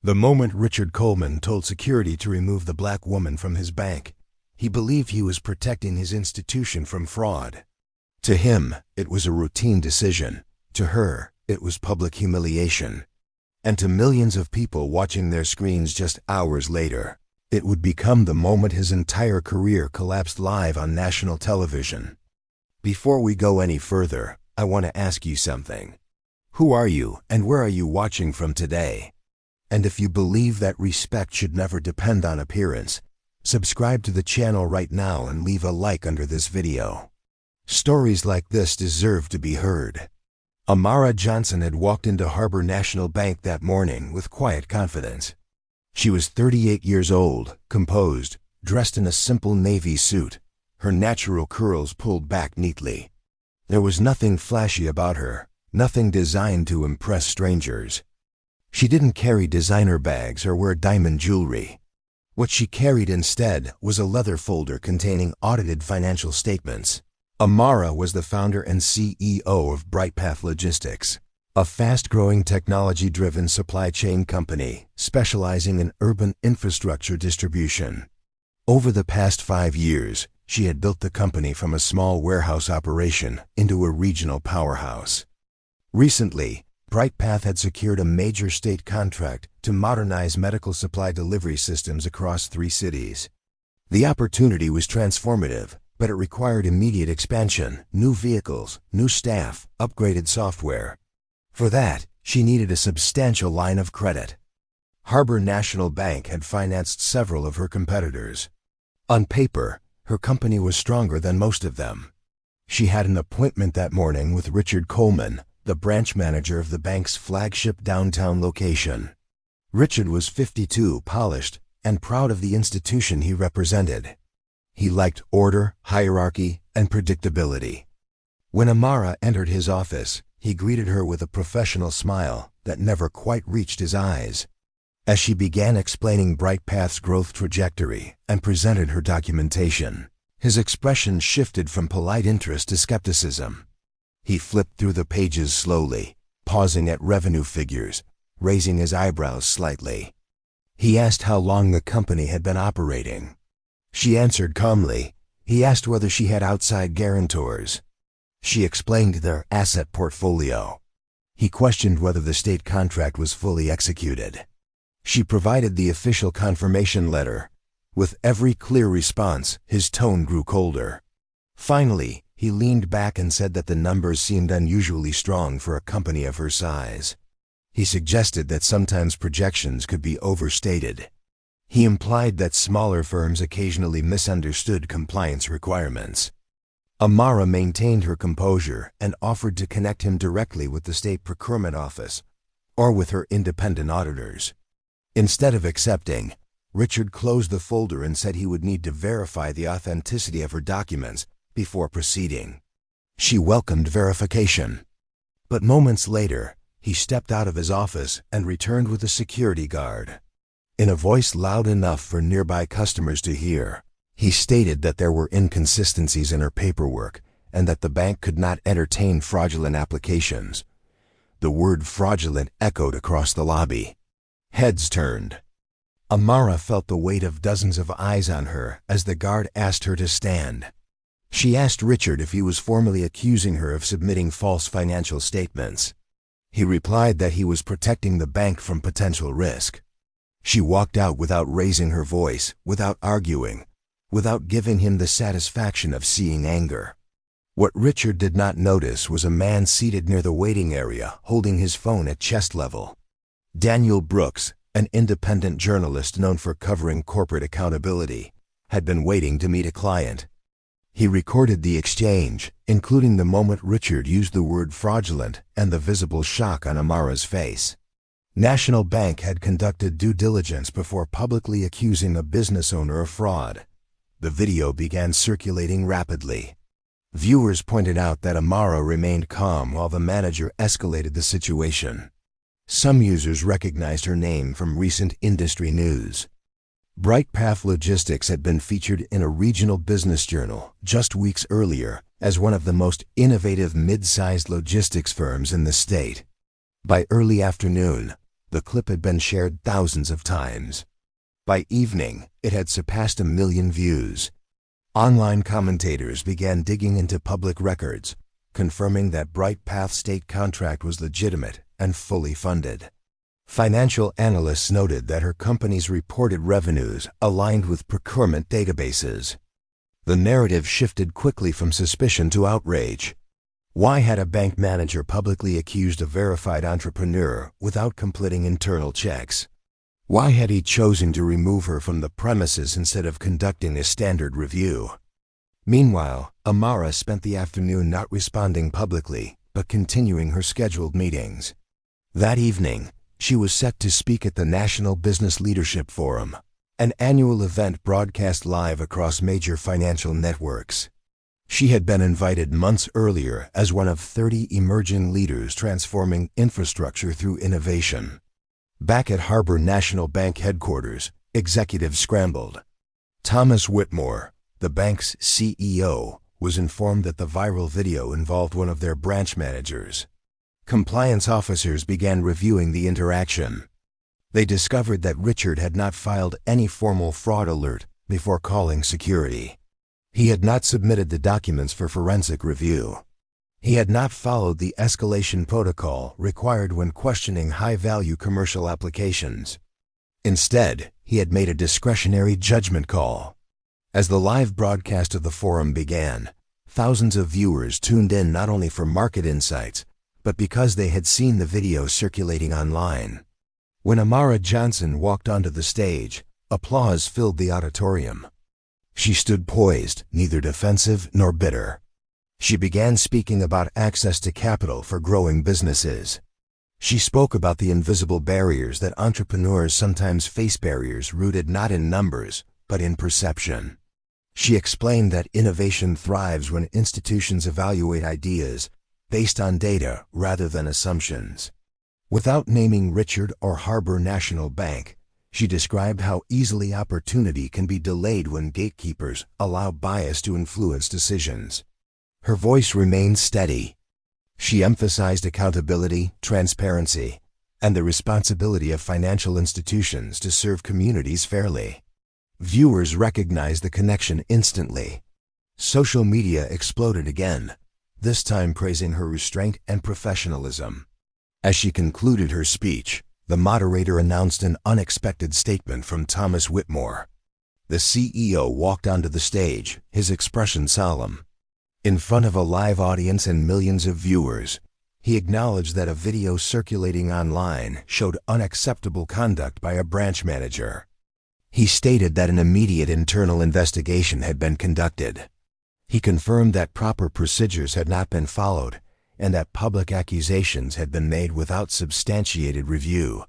The moment Richard Coleman told security to remove the black woman from his bank, he believed he was protecting his institution from fraud. To him, it was a routine decision. To her, it was public humiliation. And to millions of people watching their screens just hours later, it would become the moment his entire career collapsed live on national television. Before we go any further, I want to ask you something. Who are you and where are you watching from today? And if you believe that respect should never depend on appearance, subscribe to the channel right now and leave a like under this video. Stories like this deserve to be heard. Amara Johnson had walked into Harbor National Bank that morning with quiet confidence. She was 38 years old, composed, dressed in a simple navy suit, her natural curls pulled back neatly. There was nothing flashy about her, nothing designed to impress strangers. She didn't carry designer bags or wear diamond jewelry. What she carried instead was a leather folder containing audited financial statements. Amara was the founder and CEO of BrightPath Logistics, a fast-growing technology-driven supply chain company specializing in urban infrastructure distribution. Over the past 5 years, she had built the company from a small warehouse operation into a regional powerhouse. Recently, BrightPath had secured a major state contract to modernize medical supply delivery systems across 3 cities. The opportunity was transformative, but it required immediate expansion, new vehicles, new staff, upgraded software. For that, she needed a substantial line of credit. Harbor National Bank had financed several of her competitors. On paper, her company was stronger than most of them. She had an appointment that morning with Richard Coleman, the branch manager of the bank's flagship downtown location. Richard was 52, polished, and proud of the institution he represented. He liked order, hierarchy, and predictability. When Amara entered his office, he greeted her with a professional smile that never quite reached his eyes. As she began explaining BrightPath's growth trajectory and presented her documentation, his expression shifted from polite interest to skepticism. He flipped through the pages slowly, pausing at revenue figures, raising his eyebrows slightly. He asked how long the company had been operating. She answered calmly. He asked whether she had outside guarantors. She explained their asset portfolio. He questioned whether the state contract was fully executed. She provided the official confirmation letter. With every clear response, his tone grew colder. Finally, he leaned back and said that the numbers seemed unusually strong for a company of her size. He suggested that sometimes projections could be overstated. He implied that smaller firms occasionally misunderstood compliance requirements. Amara maintained her composure and offered to connect him directly with the state procurement office or with her independent auditors. Instead of accepting, Richard closed the folder and said he would need to verify the authenticity of her documents before proceeding. She welcomed verification. But moments later, he stepped out of his office and returned with a security guard. In a voice loud enough for nearby customers to hear, he stated that there were inconsistencies in her paperwork and that the bank could not entertain fraudulent applications. The word fraudulent echoed across the lobby. Heads turned. Amara felt the weight of dozens of eyes on her as the guard asked her to stand. She asked Richard if he was formally accusing her of submitting false financial statements. He replied that he was protecting the bank from potential risk. She walked out without raising her voice, without arguing, without giving him the satisfaction of seeing anger. What Richard did not notice was a man seated near the waiting area holding his phone at chest level. Daniel Brooks, an independent journalist known for covering corporate accountability, had been waiting to meet a client. He recorded the exchange, including the moment Richard used the word fraudulent and the visible shock on Amara's face. National Bank had conducted due diligence before publicly accusing a business owner of fraud. The video began circulating rapidly. Viewers pointed out that Amara remained calm while the manager escalated the situation. Some users recognized her name from recent industry news. BrightPath Logistics had been featured in a regional business journal just weeks earlier as one of the most innovative mid-sized logistics firms in the state. By early afternoon, The clip had been shared thousands of times. By evening, it had surpassed 1 million views. Online commentators began digging into public records, confirming that BrightPath's state contract was legitimate and fully funded. Financial analysts noted that her company's reported revenues aligned with procurement databases. The narrative shifted quickly from suspicion to outrage. Why had a bank manager publicly accused a verified entrepreneur without completing internal checks? Why had he chosen to remove her from the premises instead of conducting a standard review? Meanwhile, Amara spent the afternoon not responding publicly, but continuing her scheduled meetings. That evening, she was set to speak at the National Business Leadership Forum, an annual event broadcast live across major financial networks. She had been invited months earlier as one of 30 emerging leaders transforming infrastructure through innovation. Back at Harbor National Bank headquarters, executives scrambled. Thomas Whitmore, the bank's CEO, was informed that the viral video involved one of their branch managers. Compliance officers began reviewing the interaction. They discovered that Richard had not filed any formal fraud alert before calling security. He had not submitted the documents for forensic review. He had not followed the escalation protocol required when questioning high-value commercial applications. Instead, he had made a discretionary judgment call. As the live broadcast of the forum began, thousands of viewers tuned in not only for market insights, but because they had seen the video circulating online. When Amara Johnson walked onto the stage, applause filled the auditorium. She stood poised, neither defensive nor bitter. She began speaking about access to capital for growing businesses. She spoke about the invisible barriers that entrepreneurs sometimes face, barriers rooted not in numbers, but in perception. She explained that innovation thrives when institutions evaluate ideas based on data rather than assumptions. Without naming Richard or Harbor National Bank, she described how easily opportunity can be delayed when gatekeepers allow bias to influence decisions. Her voice remained steady. She emphasized accountability, transparency, and the responsibility of financial institutions to serve communities fairly. Viewers recognized the connection instantly. Social media exploded again, this time praising her restraint and professionalism. As she concluded her speech, the moderator announced an unexpected statement from Thomas Whitmore. The CEO walked onto the stage, his expression solemn. In front of a live audience and millions of viewers, he acknowledged that a video circulating online showed unacceptable conduct by a branch manager. He stated that an immediate internal investigation had been conducted. He confirmed that proper procedures had not been followed and that public accusations had been made without substantiated review.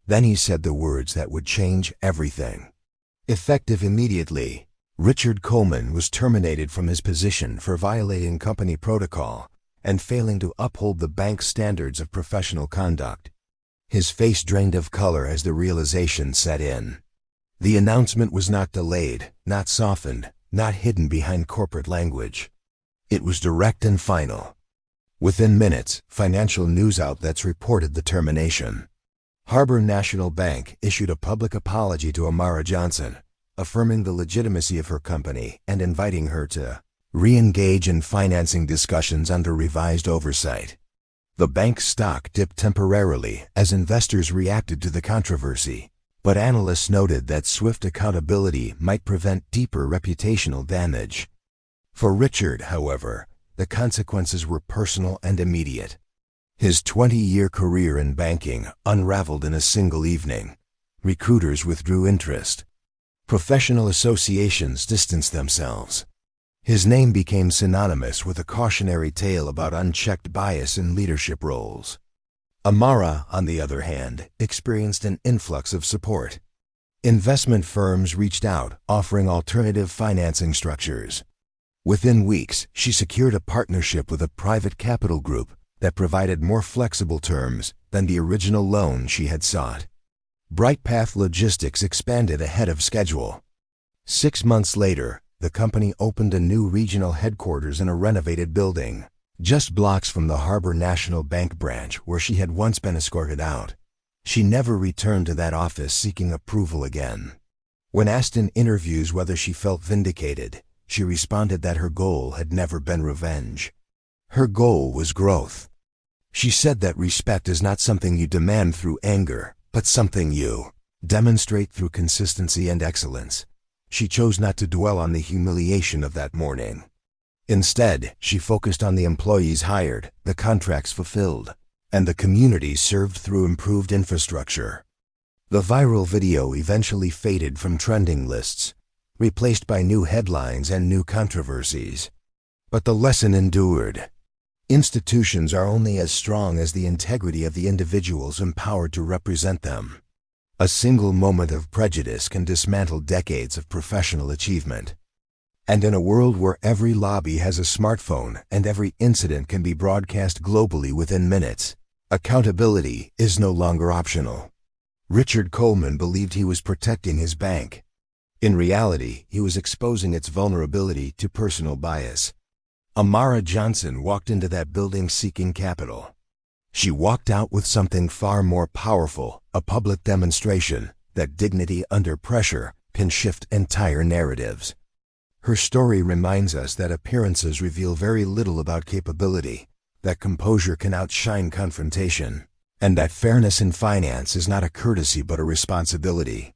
Then he said the words that would change everything. Effective immediately, Richard Coleman was terminated from his position for violating company protocol and failing to uphold the bank's standards of professional conduct. His face drained of color as the realization set in. The announcement was not delayed, not softened, not hidden behind corporate language. It was direct and final. Within minutes, financial news outlets reported the termination. Harbor National Bank issued a public apology to Amara Johnson, affirming the legitimacy of her company and inviting her to re-engage in financing discussions under revised oversight. The bank's stock dipped temporarily as investors reacted to the controversy, but analysts noted that swift accountability might prevent deeper reputational damage. For Richard, however, the consequences were personal and immediate. His 20-year career in banking unraveled in a single evening. Recruiters withdrew interest. Professional associations distanced themselves. His name became synonymous with a cautionary tale about unchecked bias in leadership roles. Amara, on the other hand, experienced an influx of support. Investment firms reached out, offering alternative financing structures. Within weeks, she secured a partnership with a private capital group that provided more flexible terms than the original loan she had sought. BrightPath Logistics expanded ahead of schedule. 6 months later, the company opened a new regional headquarters in a renovated building, just blocks from the Harbor National Bank branch where she had once been escorted out. She never returned to that office seeking approval again. When asked in interviews whether she felt vindicated, she responded that her goal had never been revenge. Her goal was growth. She said that respect is not something you demand through anger, but something you demonstrate through consistency and excellence. She chose not to dwell on the humiliation of that morning. Instead, she focused on the employees hired, the contracts fulfilled, and the communities served through improved infrastructure. The viral video eventually faded from trending lists, replaced by new headlines and new controversies. But the lesson endured. Institutions are only as strong as the integrity of the individuals empowered to represent them. A single moment of prejudice can dismantle decades of professional achievement. And in a world where every lobby has a smartphone and every incident can be broadcast globally within minutes, accountability is no longer optional. Richard Coleman believed he was protecting his bank. In reality, he was exposing its vulnerability to personal bias. Amara Johnson walked into that building seeking capital. She walked out with something far more powerful, a public demonstration that dignity under pressure can shift entire narratives. Her story reminds us that appearances reveal very little about capability, that composure can outshine confrontation, and that fairness in finance is not a courtesy but a responsibility.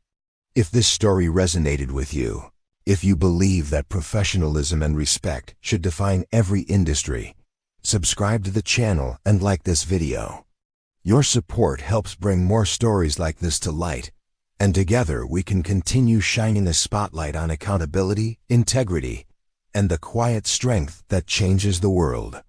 If this story resonated with you, if you believe that professionalism and respect should define every industry, subscribe to the channel and like this video. Your support helps bring more stories like this to light, and together we can continue shining a spotlight on accountability, integrity, and the quiet strength that changes the world.